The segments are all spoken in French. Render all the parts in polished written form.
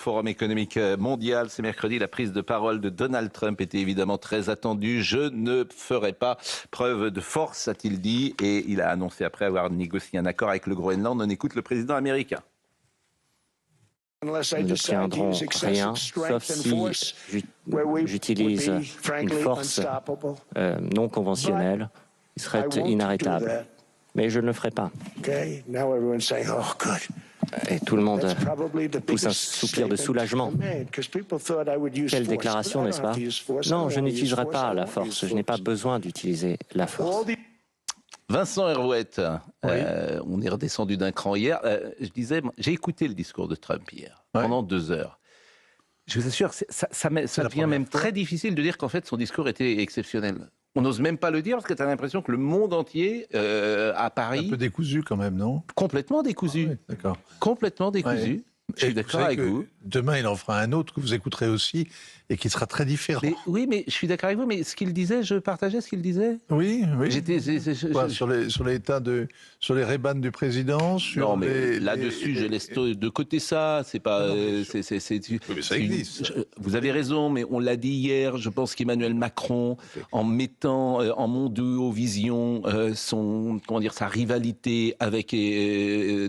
Forum économique mondial. C'est mercredi, la prise de parole de Donald Trump était évidemment très attendue. Je ne ferai pas preuve de force, a-t-il dit, et il a annoncé après avoir négocié un accord avec le Groenland. On écoute le président américain. Nous n'obtiendrons rien, sauf si j'utilise une force non conventionnelle qui serait inarrêtable. Mais je ne le ferai pas. Et tout le monde pousse un soupir de soulagement. Quelle déclaration, n'est-ce pas? Non, je n'utiliserai pas la force. Je n'ai pas besoin d'utiliser la force. Vincent Herouette, oui. On est redescendu d'un cran hier. Je disais, j'ai écouté le discours de Trump hier, pendant 2 heures. Je vous assure, ça devient même très difficile de dire qu'en fait son discours était exceptionnel. On n'ose même pas le dire parce que tu as l'impression que le monde entier, à Paris... Un peu décousu quand même, non? Complètement décousu. Ah oui, d'accord. Complètement décousu. Ouais. Je suis d'accord avec vous. Demain, il en fera un autre que vous écouterez aussi et qui sera très différent. Mais, oui, mais je suis d'accord avec vous. Mais ce qu'il disait, je partageais ce qu'il disait. Oui, oui. Sur l'état sur les rébans du président. Non, mais là-dessus, je laisse de côté ça. C'est pas. Oui, mais ça existe. Vous avez raison, mais on l'a dit hier. Je pense qu'Emmanuel Macron, en mettant en Mondovision sa rivalité avec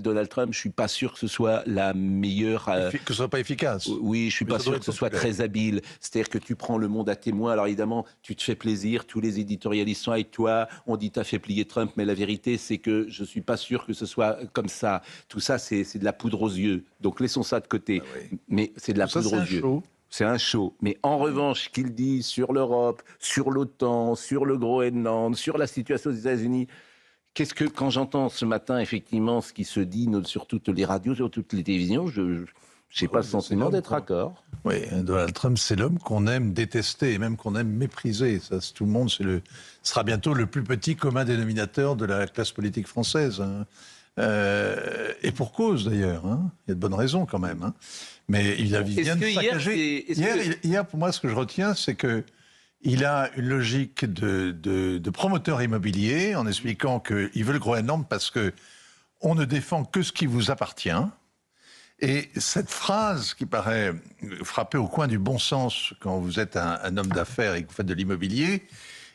Donald Trump, je suis pas sûr que ce soit la meilleure. Que ce soit pas efficace. Oui, je suis pas sûr que ce soit très habile. C'est-à-dire que tu prends le monde à témoin. Alors évidemment, tu te fais plaisir. Tous les éditorialistes sont avec toi. On dit t'as fait plier Trump, mais la vérité, c'est que je suis pas sûr que ce soit comme ça. Tout ça, c'est de la poudre aux yeux. Donc laissons ça de côté. Ah oui. Mais c'est de la poudre aux yeux. C'est un show. Mais en revanche, ce qu'il dit sur l'Europe, sur l'OTAN, sur le Groenland, sur la situation des États-Unis. Quand j'entends ce matin, effectivement, ce qui se dit sur toutes les radios, sur toutes les télévisions, je n'ai pas le sentiment d'être d'accord. Oui, Donald Trump, c'est l'homme qu'on aime détester et même qu'on aime mépriser. Ça, tout le monde, sera bientôt le plus petit commun dénominateur de la classe politique française. Et pour cause, d'ailleurs. Il y a de bonnes raisons, quand même. Mais il vient de saccager. Hier, pour moi, ce que je retiens, c'est que il a une logique de promoteur immobilier en expliquant qu'il veut le Groenland parce qu'on ne défend que ce qui vous appartient. Et cette phrase qui paraît frapper au coin du bon sens quand vous êtes un homme d'affaires et que vous faites de l'immobilier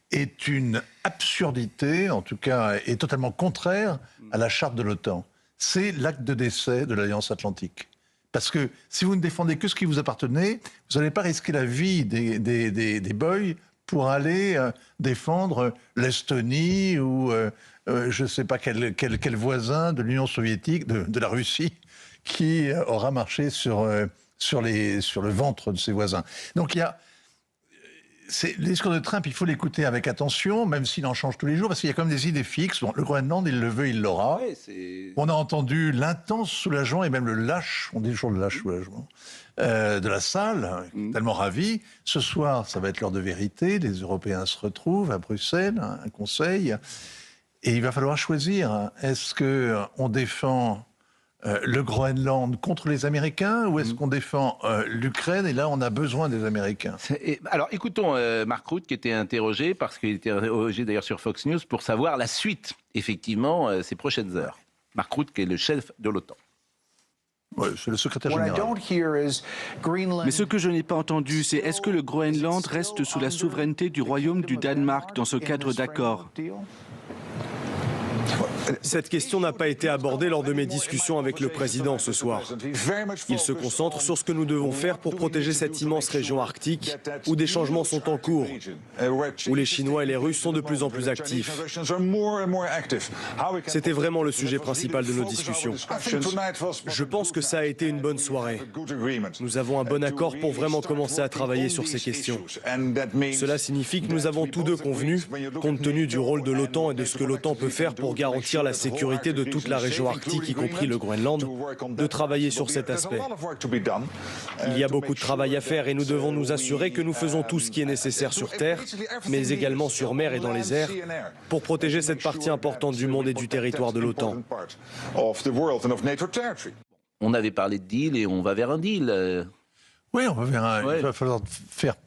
est une absurdité, en tout cas, est totalement contraire à la charte de l'OTAN. C'est l'acte de décès de l'Alliance Atlantique. Parce que si vous ne défendez que ce qui vous appartenait, vous n'allez pas risquer la vie des boys pour aller défendre l'Estonie ou je ne sais pas quel voisin de l'Union soviétique, de la Russie, qui aura marché sur le ventre de ses voisins. Donc le discours de Trump, il faut l'écouter avec attention, même s'il en change tous les jours, parce qu'il y a quand même des idées fixes. Bon, le Groenland, il le veut, il l'aura. Ouais, on a entendu l'intense soulagement et même le lâche, on dit toujours le lâche soulagement, de la salle, tellement ravi. Ce soir, ça va être l'heure de vérité. Les Européens se retrouvent à Bruxelles, un conseil, et il va falloir choisir. Est-ce qu'on défend le Groenland contre les Américains ou est-ce qu'on défend l'Ukraine et là on a besoin des Américains? Alors écoutons Mark Rutte qui était interrogé, parce qu'il était interrogé d'ailleurs sur Fox News pour savoir la suite, effectivement, ces prochaines heures. Mark Rutte qui est le chef de l'OTAN. Ouais, c'est le secrétaire général. Mais ce que je n'ai pas entendu, c'est est-ce que le Groenland reste sous la souveraineté du Royaume du Danemark dans ce cadre d'accord? Cette question n'a pas été abordée lors de mes discussions avec le président ce soir. Il se concentre sur ce que nous devons faire pour protéger cette immense région arctique où des changements sont en cours, où les Chinois et les Russes sont de plus en plus actifs. C'était vraiment le sujet principal de nos discussions. Je pense que ça a été une bonne soirée. Nous avons un bon accord pour vraiment commencer à travailler sur ces questions. Cela signifie que nous avons tous deux convenu, compte tenu du rôle de l'OTAN et de ce que l'OTAN peut faire pour garantir la sécurité de toute la région arctique, y compris le Groenland, de travailler sur cet aspect. Il y a beaucoup de travail à faire et nous devons nous assurer que nous faisons tout ce qui est nécessaire sur Terre, mais également sur mer et dans les airs, pour protéger cette partie importante du monde et du territoire de l'OTAN. On avait parlé de deal et on va vers un deal. Oui, on va vers il va falloir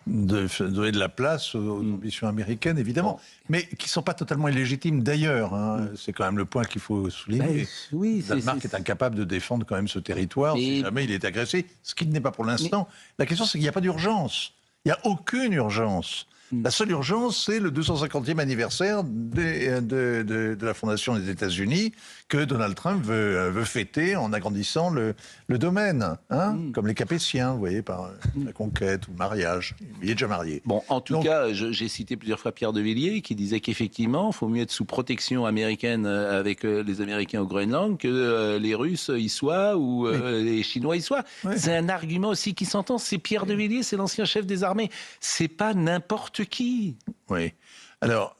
donner de la place aux ambitions américaines, évidemment, mais qui ne sont pas totalement illégitimes d'ailleurs. Hein. C'est quand même le point qu'il faut souligner. Oui, le Danemark est incapable de défendre quand même ce territoire si jamais il est agressé, ce qui n'est pas pour l'instant. La question, c'est qu'il n'y a pas d'urgence. Il n'y a aucune urgence. La seule urgence, c'est le 250e anniversaire de la fondation des États-Unis que Donald Trump veut fêter en agrandissant le domaine, hein, comme les Capétiens, vous voyez, par la conquête ou le mariage. Il est déjà marié. Bon, en tout cas, j'ai cité plusieurs fois Pierre de Villiers qui disait qu'effectivement, il faut mieux être sous protection américaine avec les Américains au Groenland que les Russes y soient ou les Chinois y soient. Oui. C'est un argument aussi qui s'entend. C'est Pierre de Villiers, c'est l'ancien chef des armées. C'est pas n'importe qui. Oui. Alors,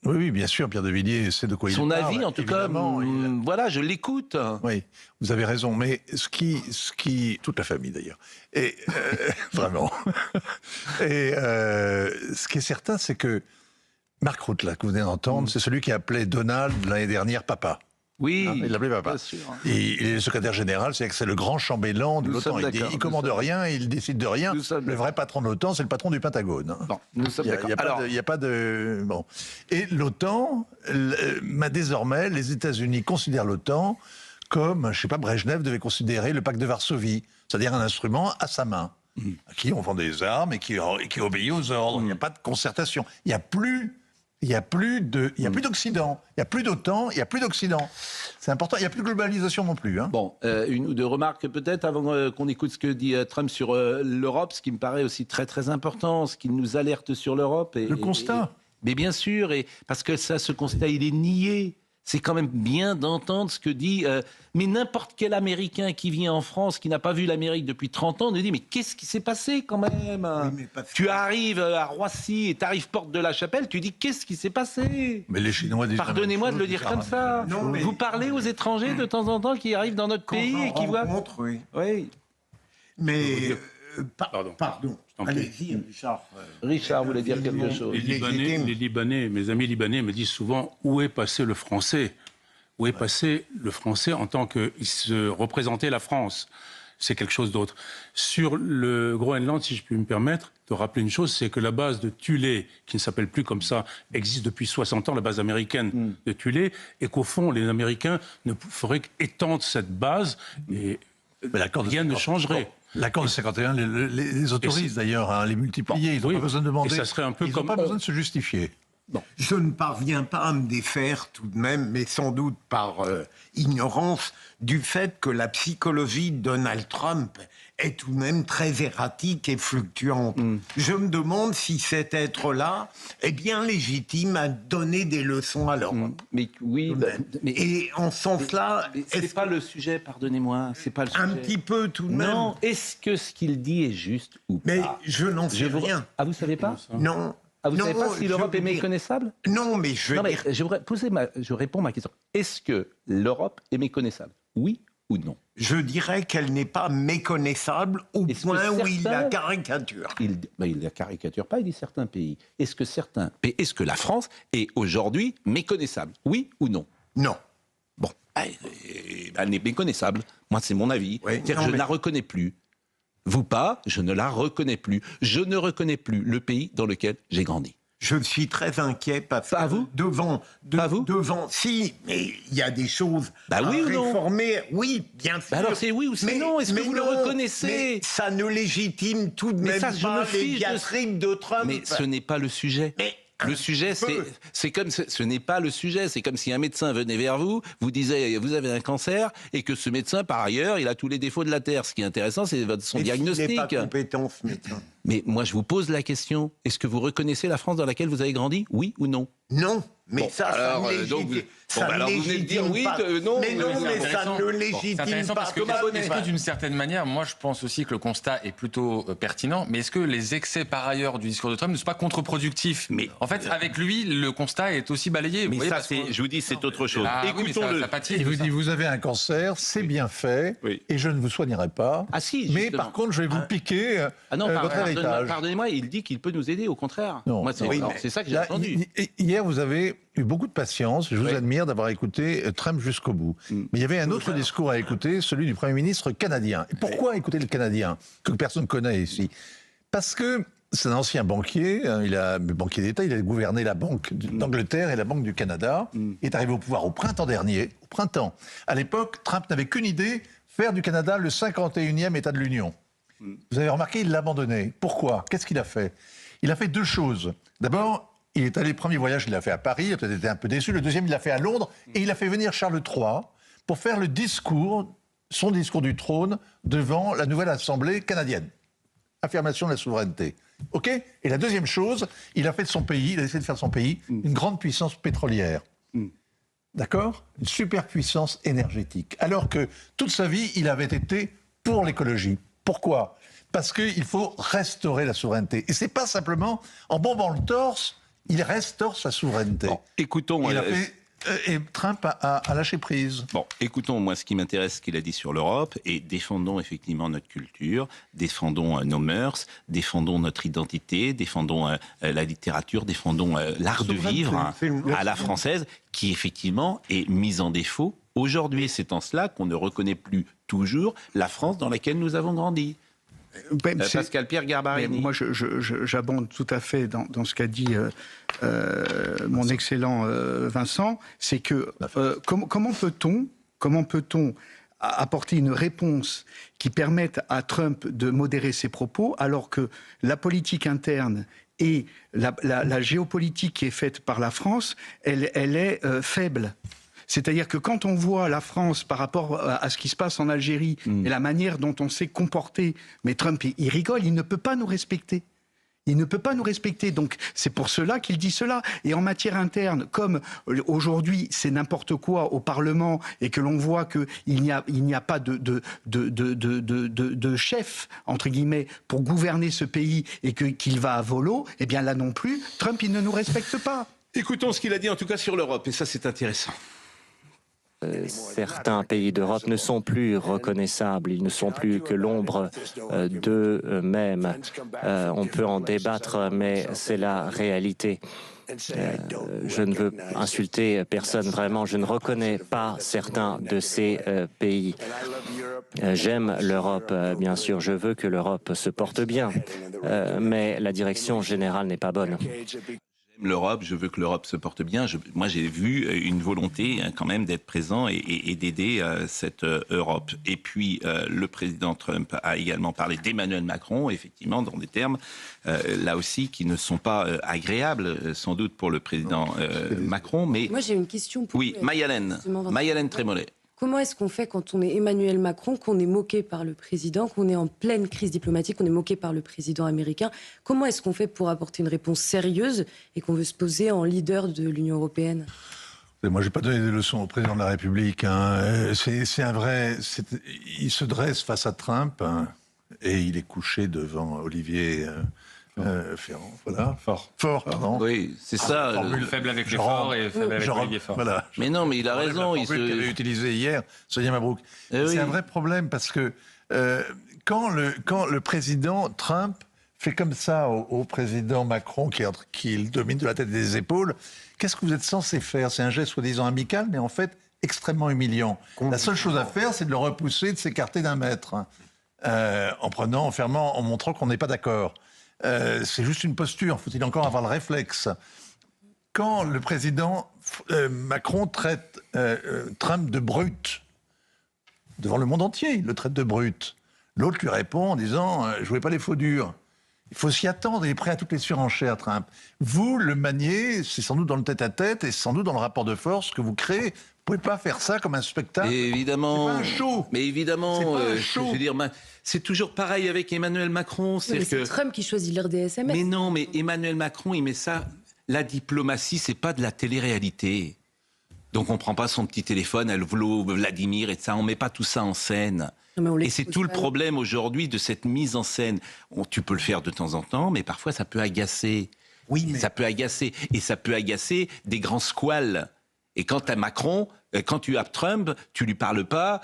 oui, bien sûr, Pierre de Villiers sait de quoi il parle. Son avis, en tout cas, voilà, je l'écoute. Oui, vous avez raison, mais ce qui toute la famille d'ailleurs, et vraiment. Et ce qui est certain, c'est que Mark Rutte, là, que vous venez d'entendre, c'est celui qui appelait Donald l'année dernière papa. Oui, il l'appelait papa. Bien sûr. Et il est le secrétaire général, c'est-à-dire que c'est le grand chambellan de l'OTAN. Il commande rien, il décide de rien. Le vrai patron de l'OTAN, c'est le patron du Pentagone. Bon, nous sommes d'accord. Il n'y a pas de... Bon. Et l'OTAN, désormais, les États-Unis considèrent l'OTAN comme, je ne sais pas, Brejnev devait considérer le pacte de Varsovie, c'est-à-dire un instrument à sa main, à qui on vend des armes et qui obéit aux ordres. Il n'y a pas de concertation. Il n'y a plus d'Occident, il n'y a plus d'OTAN, il n'y a plus d'Occident. C'est important, il n'y a plus de globalisation non plus. Hein. Bon, une ou deux remarques peut-être avant qu'on écoute ce que dit Trump sur l'Europe, ce qui me paraît aussi très très important, ce qui nous alerte sur l'Europe. Le constat. Mais bien sûr, parce que ça, ce constat, il est nié. C'est quand même bien d'entendre ce que dit... mais n'importe quel Américain qui vient en France, qui n'a pas vu l'Amérique depuis 30 ans, nous dit « Mais qu'est-ce qui s'est passé quand même ?» Tu arrives à Roissy et tu arrives porte de la Chapelle, tu dis « Qu'est-ce qui s'est passé ?» Mais les Chinois disent... Pardonnez-moi de le dire comme ça. Non, mais... Vous parlez aux étrangers de temps en temps qui arrivent dans notre pays et qui voient... Oui. Mais... Pardon. Allez-y, Richard. Richard voulait dire quelque chose. Les Libanais, mes amis libanais me disent souvent où est passé le français ? Où est passé le français en tant qu'il se représentait la France ? C'est quelque chose d'autre. Sur le Groenland, si je puis me permettre de rappeler une chose, c'est que la base de Thulé, qui ne s'appelle plus comme ça, existe depuis 60 ans, la base américaine de Thulé, et qu'au fond, les Américains ne feraient qu'étendre cette base et rien ne changerait. L'accord de 51 les autorise d'ailleurs à les multiplier. Ils n'ont pas besoin de demander. Et ça serait un peu ils n'ont pas besoin de se justifier. Bon. Je ne parviens pas à me défaire tout de même, mais sans doute par ignorance, du fait que la psychologie de Donald Trump est tout de même très erratique et fluctuante. Je me demande si cet être-là est bien légitime à donner des leçons à l'Europe. Mais oui, et en ce sens-là... C'est pas le sujet, pardonnez-moi, c'est pas le sujet. Un petit peu tout de même. Non, est-ce que ce qu'il dit est juste ou pas ? Mais je n'en sais rien. Ah, vous savez pas ? Non. Ah, vous ne savez pas si l'Europe est méconnaissable ? Non, mais je veux dire... Je réponds à ma question. Est-ce que l'Europe est méconnaissable ? Oui ou non ? Je dirais qu'elle n'est pas méconnaissable au point où il la caricature. Il ne la caricature pas, il dit certains pays. Est-ce que la France est aujourd'hui méconnaissable ? Oui ou non ? Non. Bon, elle est méconnaissable. Moi, c'est mon avis. Oui, je ne la reconnais plus. Vous pas, je ne la reconnais plus. Je ne reconnais plus le pays dans lequel j'ai grandi. Je suis très inquiet parce que devant, si, mais il y a des choses à réformer. Oui, bien sûr. Alors c'est oui ou c'est non. Est-ce que vous le reconnaissez ? Mais ça ne légitime tout de même pas les diatribes de Trump. Mais ce n'est pas le sujet. Le sujet, ce n'est pas le sujet. C'est comme si un médecin venait vers vous, vous disait vous avez un cancer, et que ce médecin, par ailleurs, il a tous les défauts de la Terre. Ce qui est intéressant, c'est son diagnostic. Il n'est pas compétent, ce médecin. Mais moi, je vous pose la question. Est-ce que vous reconnaissez la France dans laquelle vous avez grandi ? Oui ou non ? Non. Mais ça vous venez de dire oui, non. Mais non, mais ça ne légitime pas. Est-ce que d'une certaine manière, moi je pense aussi que le constat est plutôt pertinent, mais est-ce que les excès par ailleurs du discours de Trump ne sont pas contre-productifs ? Mais en fait, avec lui, le constat est aussi balayé. Mais ça, je vous dis, c'est autre chose. Écoutons-le. Il vous dit, vous avez un cancer, c'est bien fait, et je ne vous soignerai pas. Ah si, mais par contre, je vais vous piquer votre héritage. Pardonnez-moi, il dit qu'il peut nous aider, au contraire. Non. Moi, c'est ça que j'ai Là, entendu. Hier, vous avez eu beaucoup de patience. Je vous admire d'avoir écouté Trump jusqu'au bout. Mais il y avait un autre discours à écouter, celui du Premier ministre canadien. Et pourquoi écouter le Canadien, que personne ne connaît ici? Parce que c'est un ancien banquier, banquier d'État, il a gouverné la Banque d'Angleterre et la Banque du Canada. Il est arrivé au pouvoir au printemps dernier. Au printemps. À l'époque, Trump n'avait qu'une idée, faire du Canada le 51e État de l'Union. Vous avez remarqué, il l'a abandonné. Pourquoi? Qu'est-ce qu'il a fait? Il a fait deux choses. D'abord, il est allé, le premier voyage, il l'a fait à Paris, il a peut-être été un peu déçu. Le deuxième, il l'a fait à Londres. Et il a fait venir Charles III pour faire son discours du trône devant la nouvelle Assemblée canadienne. Affirmation de la souveraineté. OK? Et la deuxième chose, il a essayé de faire de son pays une grande puissance pétrolière. D'accord? Une superpuissance énergétique. Alors que toute sa vie, il avait été pour l'écologie. Pourquoi? Parce qu'il faut restaurer la souveraineté. Et c'est pas simplement en bombant le torse, il restaure sa souveraineté. Bon, écoutons. Et Trump a lâché prise. Bon, écoutons, moi, ce qui m'intéresse, ce qu'il a dit sur l'Europe, et défendons effectivement notre culture, défendons nos mœurs, défendons notre identité, défendons la littérature, défendons l'art de vivre à la française, qui effectivement est mise en défaut aujourd'hui. C'est en cela qu'on ne reconnaît plus toujours la France dans laquelle nous avons grandi. Pascal Pierre Garbarini. Moi, j'abonde tout à fait dans ce qu'a dit mon excellent Vincent. C'est que comment peut-on apporter une réponse qui permette à Trump de modérer ses propos alors que la politique interne et la géopolitique qui est faite par la France, elle est faible. C'est-à-dire que quand on voit la France par rapport à ce qui se passe en Algérie et la manière dont on s'est comporté, mais Trump, il rigole, il ne peut pas nous respecter. Il ne peut pas nous respecter. Donc c'est pour cela qu'il dit cela. Et en matière interne, comme aujourd'hui c'est n'importe quoi au Parlement et que l'on voit qu'il n'y a pas de chef, entre guillemets, pour gouverner ce pays et qu'il va à volo, eh bien là non plus, Trump, il ne nous respecte pas. Écoutons ce qu'il a dit en tout cas sur l'Europe. Et ça, c'est intéressant. Certains pays d'Europe ne sont plus reconnaissables, ils ne sont plus que l'ombre d'eux-mêmes. On peut en débattre, mais c'est la réalité. Je ne veux insulter personne, vraiment, je ne reconnais pas certains de ces pays. J'aime l'Europe, bien sûr, je veux que l'Europe se porte bien, mais la direction générale n'est pas bonne. L'Europe, je veux que l'Europe se porte bien. Moi, j'ai vu une volonté quand même d'être présent et d'aider cette Europe. Et puis, le président Trump a également parlé d'Emmanuel Macron, effectivement, dans des termes, là aussi, qui ne sont pas agréables, sans doute, pour le président Macron. Mais... Moi, j'ai une question pour Oui, Maï-Hélène Trémollet. Comment est-ce qu'on fait quand on est Emmanuel Macron, qu'on est moqué par le président, qu'on est en pleine crise diplomatique, qu'on est moqué par le président américain? Comment est-ce qu'on fait pour apporter une réponse sérieuse et qu'on veut se poser en leader de l'Union européenne? Moi, je n'ai pas donné des leçons au président de la République. Hein. C'est un vrai... Il se dresse face à Trump et il est couché devant Olivier... Ferrand, voilà. Fort, pardon. Oui, c'est ça. Faible avec les forts et faible avec Olivier Faure. Voilà. Mais non, mais il a raison. Il avait utilisé hier, Sonia Mabrouk. C'est un vrai problème parce que quand le président Trump fait comme ça au président Macron qui le domine de la tête et des épaules, qu'est-ce que vous êtes censé faire? C'est un geste soi-disant amical, mais en fait extrêmement humiliant. La seule chose à faire, c'est de le repousser, de s'écarter d'un mètre, en fermant, en montrant qu'on n'est pas d'accord. C'est juste une posture, faut-il encore avoir le réflexe. Quand le président Macron traite Trump de brute, devant le monde entier, il le traite de brute, l'autre lui répond en disant « jouez pas les faux durs ». Il faut s'y attendre, il est prêt à toutes les surenchères, Trump. Vous, le maniez, c'est sans doute dans le tête-à-tête et sans doute dans le rapport de force que vous créez. Vous ne pouvez pas faire ça comme un spectacle. Et évidemment, c'est pas un show. Mais évidemment, c'est pas un show. Je veux dire, c'est toujours pareil avec Emmanuel Macron. C'est Trump qui choisit lire des SMS. Mais non, mais Emmanuel Macron, il met ça. La diplomatie, c'est pas de la télé-réalité. Donc on prend pas son petit téléphone, Hello Vladimir et ça, on met pas tout ça en scène. Et c'est tout le problème aujourd'hui de cette mise en scène. Tu peux le faire de temps en temps, mais parfois ça peut agacer. Oui, mais... Ça peut agacer. Et ça peut agacer des grands squales. Et quand tu as Macron, quand tu as Trump, tu lui parles pas,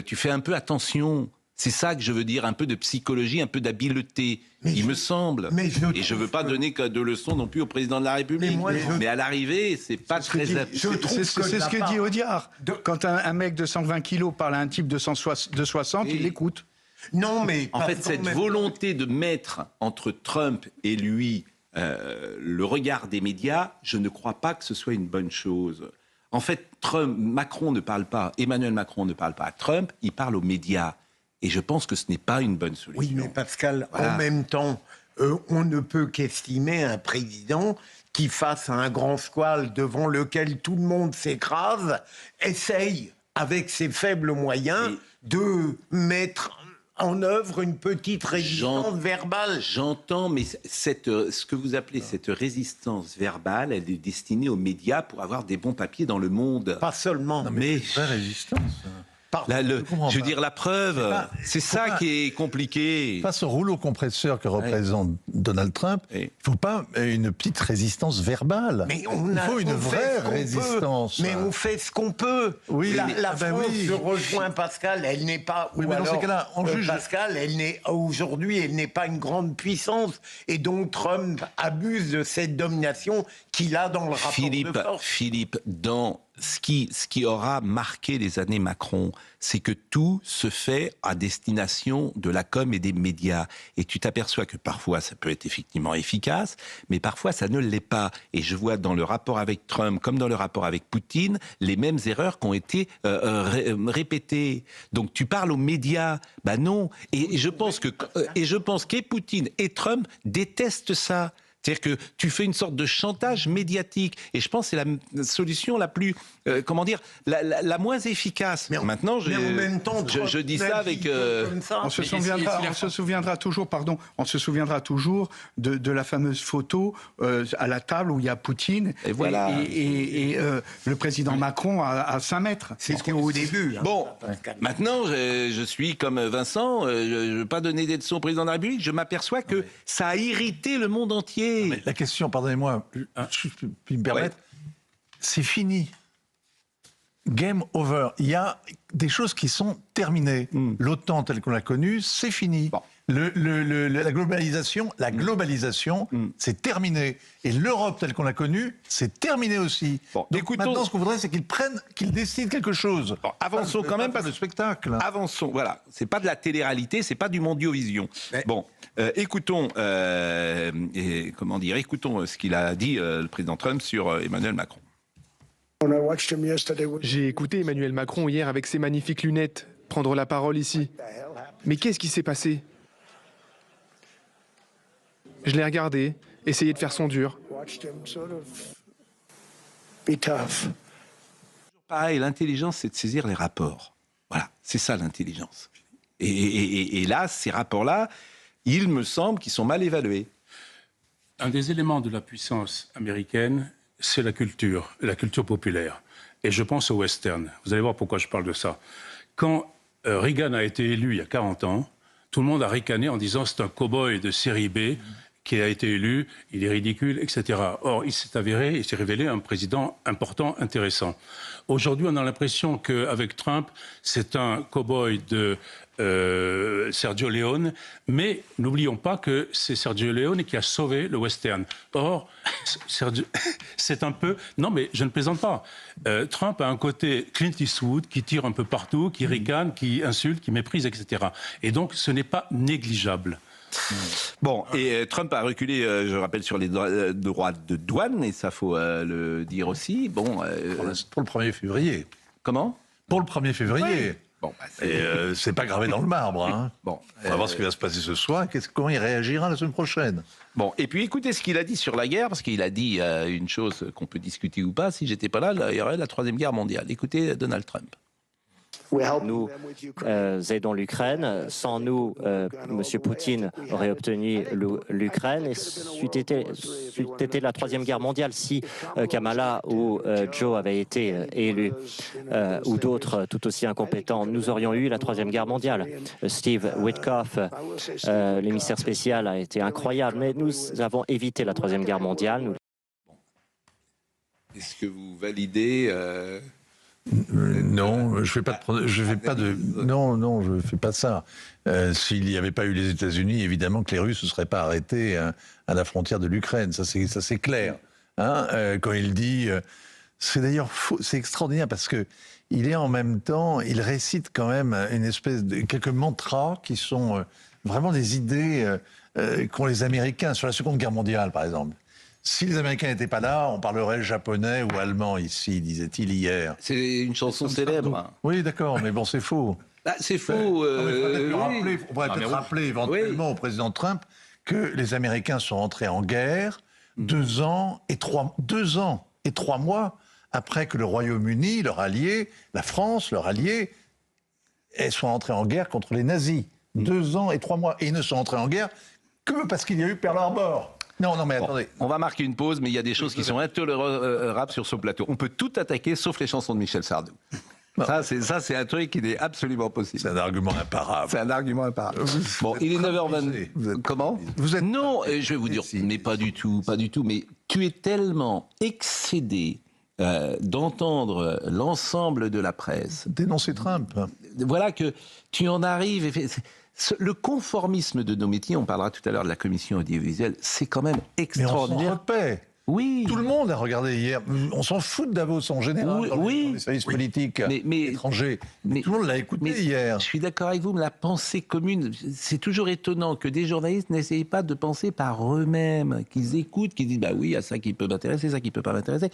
tu fais un peu attention. C'est ça que je veux dire, un peu de psychologie, un peu d'habileté, il me semble. Et je ne veux pas donner de leçons non plus au président de la République. Mais à l'arrivée, c'est pas très... C'est ce que dit Audiard. Quand un mec de 120 kilos parle à un type de 60, il l'écoute. Non, mais... En fait, cette volonté de mettre entre Trump et lui le regard des médias, je ne crois pas que ce soit une bonne chose. En fait, Emmanuel Macron ne parle pas à Trump, il parle aux médias. Et je pense que ce n'est pas une bonne solution. Oui, mais Pascal, en même temps, on ne peut qu'estimer un président qui, face à un grand squale devant lequel tout le monde s'écrase, essaye, avec ses faibles moyens, de mettre en œuvre une petite résistance verbale. J'entends, mais ce que vous appelez cette résistance verbale, elle est destinée aux médias pour avoir des bons papiers dans le monde. Pas seulement. Non, mais vraie résistance. Je veux dire, la preuve, c'est ça qui est compliqué. Face au rouleau compresseur que représente Donald Trump, il ne faut pas une petite résistance verbale. Mais il faut une vraie résistance. Mais on fait ce qu'on peut. Oui, la France, je rejoins Pascal, elle n'est pas... Oui, mais dans ces cas-là, on juge... Pascal, aujourd'hui, elle n'est pas une grande puissance. Et donc Trump abuse de cette domination qu'il a dans le rapport de force. Philippe, dans... Ce qui aura marqué les années Macron, c'est que tout se fait à destination de la com et des médias. Et tu t'aperçois que parfois ça peut être effectivement efficace, mais parfois ça ne l'est pas. Et je vois dans le rapport avec Trump, comme dans le rapport avec Poutine, les mêmes erreurs qui ont été répétées. Donc tu parles aux médias, non. Et je pense que Poutine et Trump détestent ça. C'est-à-dire que tu fais une sorte de chantage médiatique. Et je pense que c'est la solution la plus, la moins efficace. Mais maintenant, en même temps, je dis ça avec... On se souviendra toujours de la fameuse photo à la table où il y a Poutine et le président Macron à 5 mètres. C'est ce qu'il y a au début. Bon, maintenant, je suis comme Vincent, je ne veux pas donner des leçons au président de la République, je m'aperçois que ça a irrité le monde entier. Mais la question, pardonnez-moi, je puis me permettre, c'est fini. Game over. Il y a des choses qui sont terminées. L'OTAN telle qu'on l'a connue, c'est fini. Bon. La globalisation, c'est terminé. Et l'Europe telle qu'on l'a connue, c'est terminé aussi. Bon, donc maintenant, ce qu'on voudrait, c'est qu'ils décident quelque chose. Bon, avançons quand même, pas de spectacle. Avançons, voilà. C'est pas de la télé-réalité, c'est pas du Mondiovision. Mais... Bon, écoutons ce qu'il a dit le président Trump sur Emmanuel Macron. J'ai écouté Emmanuel Macron hier avec ses magnifiques lunettes prendre la parole ici. Mais qu'est-ce qui s'est passé ? Je l'ai regardé, essayer de faire son dur. Pareil, l'intelligence, c'est de saisir les rapports. Voilà, c'est ça l'intelligence. Et là, ces rapports-là, il me semble qu'ils sont mal évalués. Un des éléments de la puissance américaine, c'est la culture populaire. Et je pense au western. Vous allez voir pourquoi je parle de ça. Quand Reagan a été élu il y a 40 ans, tout le monde a ricané en disant c'est un cow-boy de série B qui a été élu, il est ridicule, etc. Or, il s'est révélé un président important, intéressant. Aujourd'hui, on a l'impression qu'avec Trump, c'est un cow-boy de Sergio Leone, mais n'oublions pas que c'est Sergio Leone qui a sauvé le western. Or, c'est un peu... Non, mais je ne plaisante pas. Trump a un côté Clint Eastwood qui tire un peu partout, qui ricane, qui insulte, qui méprise, etc. Et donc, ce n'est pas négligeable. Bon, et Trump a reculé, je rappelle, sur les droits de douane, et ça faut le dire aussi. Bon, pour le 1er février. Comment ? Pour le 1er février. Oui. Bon, c'est pas gravé dans le marbre. Hein. Bon, on va voir ce qui va se passer ce soir, comment il réagira la semaine prochaine. Bon, et puis écoutez ce qu'il a dit sur la guerre, parce qu'il a dit une chose qu'on peut discuter ou pas. Si j'étais pas là, il y aurait la 3e guerre mondiale. Écoutez Donald Trump. Nous aidons l'Ukraine. Sans nous, M. Poutine aurait obtenu l'Ukraine. Et c'eût été la 3e guerre mondiale si Kamala ou Joe avaient été élus, ou d'autres tout aussi incompétents. Nous aurions eu la 3e guerre mondiale. Steve Witkoff, l'émissaire spécial, a été incroyable. Mais nous avons évité la 3e guerre mondiale. Est-ce que vous validez Non, je fais pas ça. S'il n'y avait pas eu les États-Unis, évidemment que les Russes ne seraient pas arrêtés à la frontière de l'Ukraine. Ça, c'est clair. Quand il dit, c'est d'ailleurs faux, c'est extraordinaire parce que il est en même temps, il récite quand même une espèce de quelques mantras qui sont vraiment des idées qu'ont les Américains sur la Seconde Guerre mondiale, par exemple. Si les Américains n'étaient pas là, on parlerait japonais ou allemand ici, disait-il hier. C'est une chanson célèbre. Oui, d'accord, mais bon, c'est faux. C'est faux. On pourrait peut-être rappeler éventuellement au président Trump que les Américains sont entrés en guerre 2 ans et 3 mois après que le Royaume-Uni, leur allié, la France, leur allié, soit entrés en guerre contre les nazis. 2 ans et 3 mois. Et ils ne sont entrés en guerre que parce qu'il y a eu Pearl Harbor. Non, mais attendez. On va marquer une pause, mais il y a des choses qui sont intolérables sur ce plateau. On peut tout attaquer, sauf les chansons de Michel Sardou. Ça, c'est un truc qui n'est absolument possible. C'est un argument imparable. C'est un argument imparable. Bon, il est 9h20. Comment vous êtes Non, je vais vous dire, mais pas du tout. Mais tu es tellement excédé d'entendre l'ensemble de la presse dénoncer Trump. Voilà que tu en arrives... Le conformisme de nos métiers, on parlera tout à l'heure de la commission audiovisuelle, c'est quand même extraordinaire. Mais on s'en repaît. Oui. Tout le monde a regardé hier. On s'en fout de Davos en général, dans les services politiques étrangers. Mais tout le monde l'a écouté hier. Je suis d'accord avec vous, mais la pensée commune, c'est toujours étonnant que des journalistes n'essayent pas de penser par eux-mêmes, qu'ils écoutent, qu'ils disent, bah oui, il y a ça qui peut m'intéresser, ça qui peut pas m'intéresser.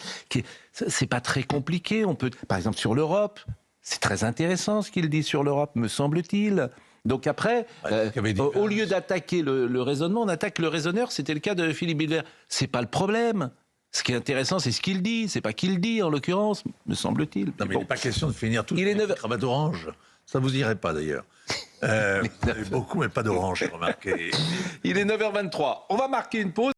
C'est pas très compliqué. On peut, par exemple, sur l'Europe, c'est très intéressant ce qu'il dit sur l'Europe, me semble-t-il. Donc après, au lieu d'attaquer le raisonnement, on attaque le raisonneur. C'était le cas de Philippe Bilder. C'est pas le problème. Ce qui est intéressant, c'est ce qu'il dit. C'est pas qu'il dit, en l'occurrence, me semble-t-il. Non, mais il n'est pas question de finir tout avec une cravate orange. Ça vous irait pas, d'ailleurs. Vous avez beaucoup, mais pas d'orange, j'ai remarqué. Il est 9h23. On va marquer une pause.